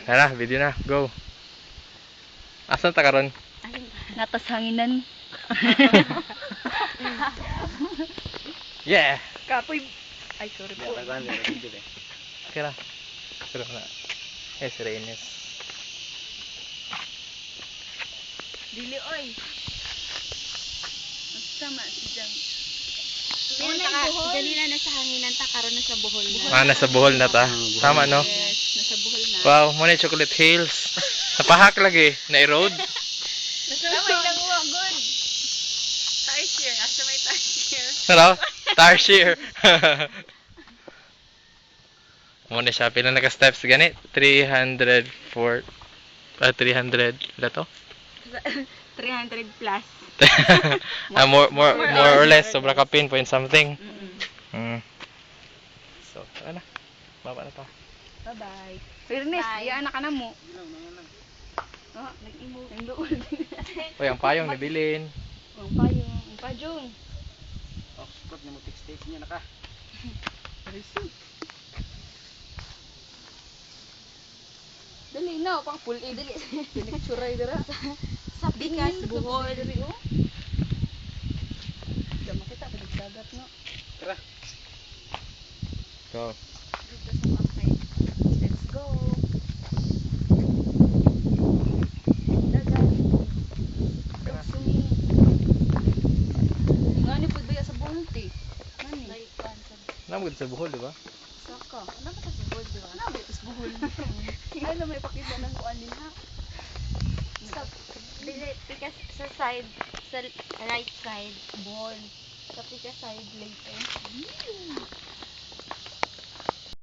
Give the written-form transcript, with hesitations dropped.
Tara, video na. Go. Asan ta karon? Natas hanginan. Yeah. Kapoy. Ay, sorry po. Kira. Pero na. Es Reynes. Dili, oy. Tama, si Jang. Ganina na sa hanginan ta karon na sa Bohol na. Nasa Bohol na ta. Tama, no? Yes, nasa Bohol na. Wow, muna yung Chocolate Hills. Napahak lagi. Na-erode. Tama lang mo, good. Tarsier, asa may tarsier. Ano? Tarsier. Muna siya. Pila naka-steps gani? 300 wala to? 300 plus. More or less. Sobra ka pin, point something. So, tara na. Baba na to. Bye-bye. Fairness, iyaan na ka na mo. Oh, nag-imo. Nandoon. Uy, ang payong nabilin. Ang payong. Ang pajong. Oxford na mo text niya na ka. Dali na, pang full aid. Dali. Pinicturay dira. Sa Pikas, Bohol. Dali, oh. Diyan makita, pinagsagat, no? Tara. Go. Dito sa pakay. Let's go. Dagat. Dagsumi. Nga ni pud baya sa bunti. Nani? Namagod sa Bohol, di ba? Saka. Ano ba sa buhol, di ba? Ano ba sa buhol? Ay, na may pakita ng kuan din ha. Sa Pikas sa side, sa right side, Bohol. Sa Pikas side later.